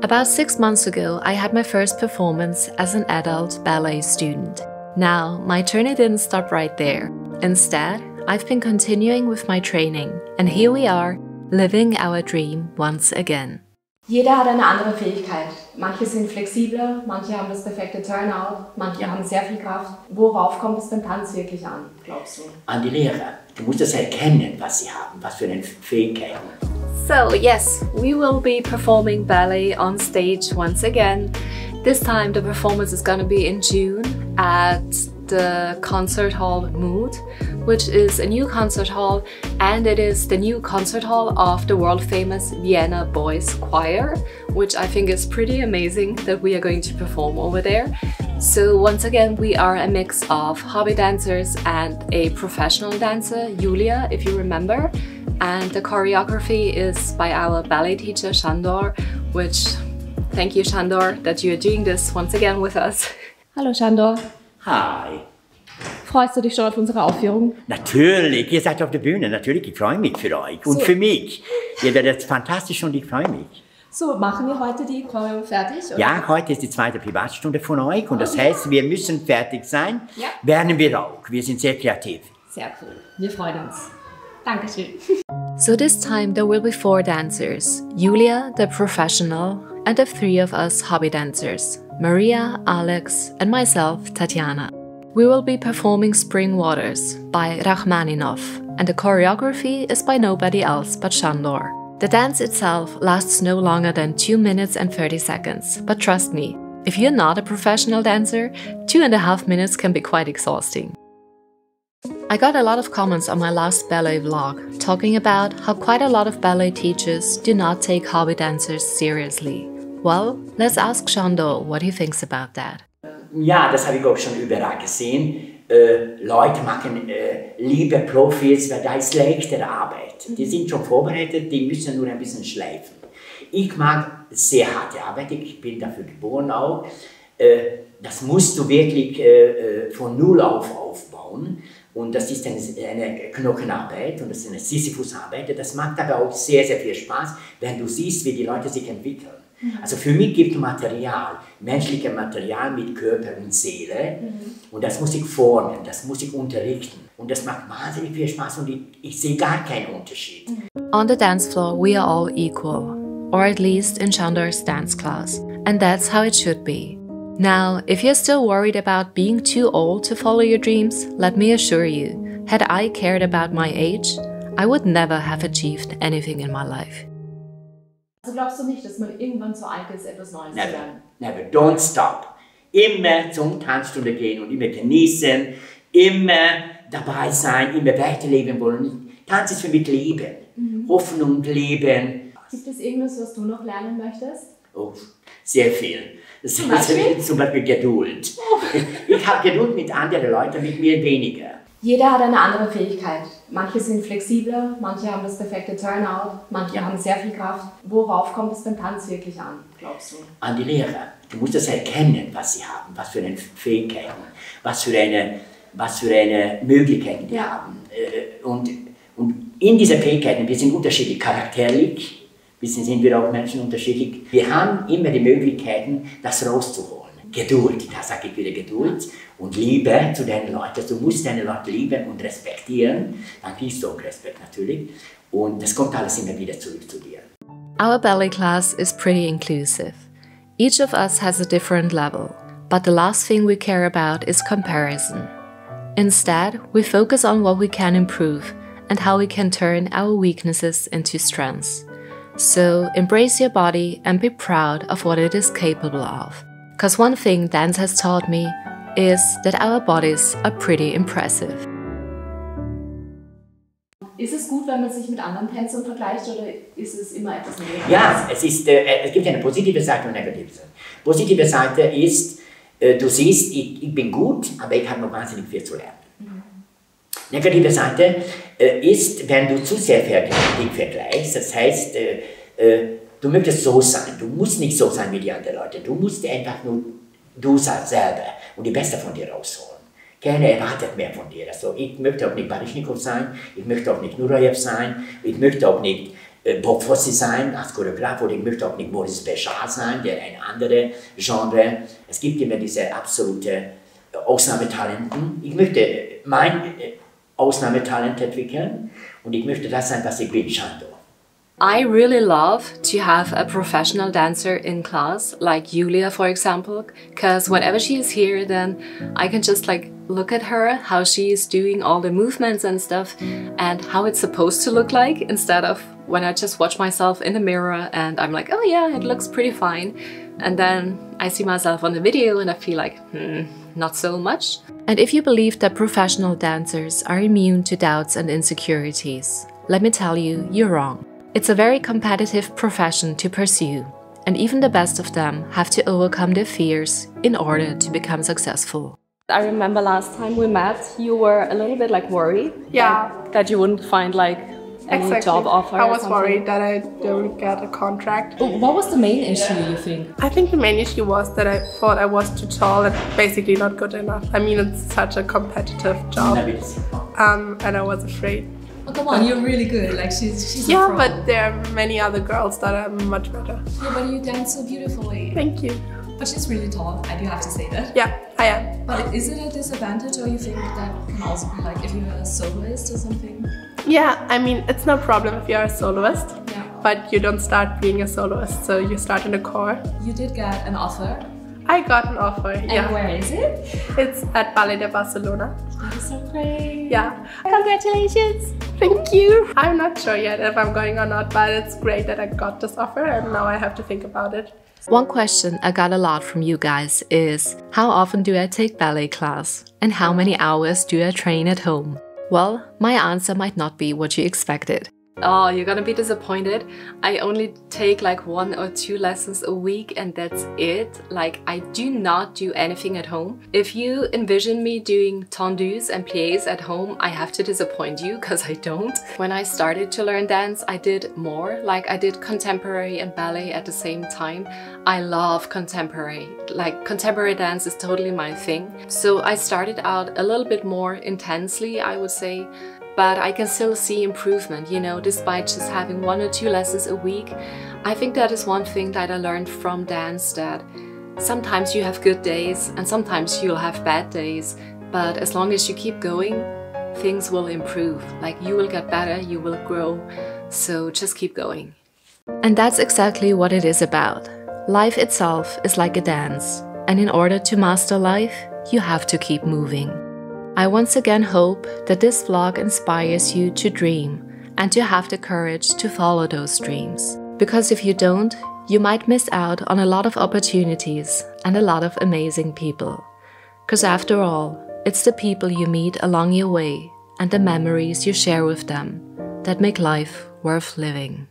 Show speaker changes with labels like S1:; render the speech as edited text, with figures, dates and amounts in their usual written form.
S1: About 6 months ago, I had my first performance as an adult ballet student. Now, my journey didn't stop right there. Instead, I've been continuing with my training, and here we are, living our dream once again.
S2: Jeder hat eine andere Fähigkeit. Manche sind flexibler, manche haben das perfekte Turnout, manche haben sehr viel Kraft. Worauf kommt es beim Tanz wirklich an, glaubst du?
S3: An die Lehrer. Du musst das erkennen, was sie haben, was für eine Fähigkeit.
S1: So yes, we will be performing ballet on stage once again. This time the performance is gonna be in June at the concert hall Mood, which is a new concert hall, and it is the new concert hall of the world famous Vienna Boys Choir, which I think is pretty amazing that we are going to perform over there. So once again, we are a mix of hobby dancers and a professional dancer, Julia, if you remember. And the choreography is by our ballet teacher, Sándor, which, thank you Sándor, that you are doing this once again with us.
S2: Hallo Sándor.
S3: Hi.
S2: Freust du dich schon auf unsere Aufführung?
S3: Natürlich, ihr seid auf der Bühne, natürlich, ich freue mich für euch und für mich. Ihr werdet fantastisch und ich freue mich.
S2: So, machen wir heute die Choreo fertig? Oder?
S3: Ja, heute ist die zweite Privatstunde von euch und das heißt, wir müssen fertig sein.
S2: Ja.
S3: Werden wir auch. Wir sind sehr kreativ.
S2: Sehr cool. Wir freuen uns. Dankeschön.
S1: So this time there will be 4 dancers, Julia, the professional, and the 3 of us hobby dancers, Maria, Alex, and myself, Tatyana. We will be performing Spring Waters by Rachmaninov, and the choreography is by nobody else but Sándor. The dance itself lasts no longer than 2 minutes and 30 seconds, but trust me, if you're not a professional dancer, 2.5 minutes can be quite exhausting. I got a lot of comments on my last ballet vlog talking about how quite a lot of ballet teachers do not take hobby dancers seriously. Well, let's ask Sándor what he thinks about that.
S3: Ja, das habe ich auch schon überall gesehen. Leute machen lieber Profis, weil da ist leichtere Arbeit. Die sind schon vorbereitet, die müssen nur ein bisschen schleifen. Ich mag sehr harte Arbeit, ich bin dafür geboren auch. Das musst du wirklich von Null auf aufbauen. Und das ist eine Knochenarbeit und das ist eine Sisyphusarbeit. Das macht aber auch sehr, sehr viel Spaß, wenn du siehst, wie die Leute sich entwickeln. Also für mich gibt es Material, menschliches Material mit Körper und Seele. Und das muss ich formen, das muss ich unterrichten. Und das macht wahnsinnig viel Spaß und ich sehe gar keinen Unterschied.
S1: On the dance floor we are all equal, or at least in Sándor's dance class. And that's how it should be. Now, if you're still worried about being too old to follow your dreams, let me assure you, had I cared about my age, I would never have achieved anything in my life.
S2: Also glaubst du nicht, dass man irgendwann zu alt ist, etwas Neues zu lernen?
S3: Never, don't stop. Immer zum Tanzstunde gehen und immer genießen, immer dabei sein, immer weiterleben wollen. Tanz ist für mich Leben, Hoffnung, Leben.
S2: Gibt es irgendwas, was du noch lernen möchtest?
S3: Oh, sehr viel. Zum Beispiel Geduld. Ich habe Geduld mit anderen Leuten, mit mir weniger.
S2: Jeder hat eine andere Fähigkeit. Manche sind flexibler, manche haben das perfekte Turnout, manche haben sehr viel Kraft. Worauf kommt es beim Tanz wirklich an, glaubst du?
S3: An die Lehrer. Du musst das erkennen, was sie haben, was für eine Fähigkeiten, was für eine Möglichkeiten die haben. Und in dieser Fähigkeiten, wir sind unterschiedlich charakterlich, sind wir auch Menschen unterschiedlich. Wir haben immer die Möglichkeiten, das rauszuholen. Geduld, da sage ich wieder Geduld und Liebe zu deinen Leuten. Du musst deine Leute lieben und respektieren. Dann kriegst du auch Respekt natürlich. Und das kommt alles immer wieder zurück zu dir.
S1: Our ballet class is pretty inclusive. Each of us has a different level, but the last thing we care about is comparison. Instead, we focus on what we can improve and how we can turn our weaknesses into strengths. So embrace your body and be proud of what it is capable of. Because one thing dance has taught me is that our bodies are pretty impressive.
S2: Ist es gut, wenn man sich mit anderen Tänzern vergleicht, oder ist es immer etwas Negatives?
S3: Ja, es gibt eine positive Seite und eine negative Seite. Positive Seite ist, du siehst, ich bin gut, aber ich habe noch wahnsinnig viel zu lernen. Negative Seite ist, wenn du zu sehr dich vergleichst, das heißt, du möchtest so sein, du musst nicht so sein wie die anderen Leute, du musst einfach nur du selber und die Beste von dir rausholen. Keiner erwartet mehr von dir. Also ich möchte auch nicht Baryshnikov sein, ich möchte auch nicht Nureyev sein, ich möchte auch nicht Pop-Fossi sein als Choreograf oder ich möchte auch nicht Maurice Béjart sein, der ein anderes Genre. Es gibt immer diese absolute Ausnahmetalenten. Ich möchte mein Ausnahmetalent entwickeln und ich möchte das sein, was ich bin, Sándor.
S1: I really love to have a professional dancer in class, like Julia, for example, because whenever she is here, then I can just like look at her, how she is doing all the movements and stuff, and how it's supposed to look like, instead of when I just watch myself in the mirror and I'm like, oh yeah, it looks pretty fine. And then I see myself on the video and I feel like, not so much. And if you believe that professional dancers are immune to doubts and insecurities, let me tell you, you're wrong. It's a very competitive profession to pursue, and even the best of them have to overcome their fears in order to become successful. I remember last time we met, you were a little bit like worried.
S4: Yeah.
S1: That you wouldn't find like any job offer.
S4: I was worried that I don't get a contract.
S1: What was the main issue, you think?
S4: I think the main issue was that I thought I was too tall and basically not good enough. I mean, it's such a competitive job. And I was afraid.
S5: Oh, come on, you're really good. Like she's
S4: yeah,
S5: a pro.
S4: but there are many other girls that are much better.
S5: Yeah, but you dance so beautifully.
S4: Thank you.
S5: But she's really tall. I do have to say that.
S4: Yeah, I am.
S5: But is it a disadvantage, or you think that can also be like if you're a soloist or something?
S4: Yeah, I mean, it's no problem if you're a soloist.
S5: Yeah.
S4: But you don't start being a soloist, so you start in a core.
S5: You did get an offer.
S4: I got an offer, yeah.
S5: And where is it?
S4: It's at Ballet de Barcelona.
S5: That is so great.
S4: Yeah.
S5: Congratulations.
S4: Thank you. I'm not sure yet if I'm going or not, but it's great that I got this offer and now I have to think about it.
S1: One question I got a lot from you guys is, how often do I take ballet class? And how many hours do I train at home? Well, my answer might not be what you expected. Oh, you're gonna be disappointed. I only take like 1 or 2 lessons a week and that's it. Like, I do not do anything at home. If you envision me doing tendus and pliés at home, I have to disappoint you because I don't. When I started to learn dance, I did more. Like, I did contemporary and ballet at the same time. I love contemporary. Like, contemporary dance is totally my thing. So I started out a little bit more intensely, I would say. But I can still see improvement, you know, despite just having 1 or 2 lessons a week. I think that is one thing that I learned from dance, that sometimes you have good days and sometimes you'll have bad days. But as long as you keep going, things will improve. Like, you will get better, you will grow. So just keep going. And that's exactly what it is about. Life itself is like a dance. And in order to master life, you have to keep moving. I once again hope that this vlog inspires you to dream and to have the courage to follow those dreams. Because if you don't, you might miss out on a lot of opportunities and a lot of amazing people. Because after all, it's the people you meet along your way and the memories you share with them that make life worth living.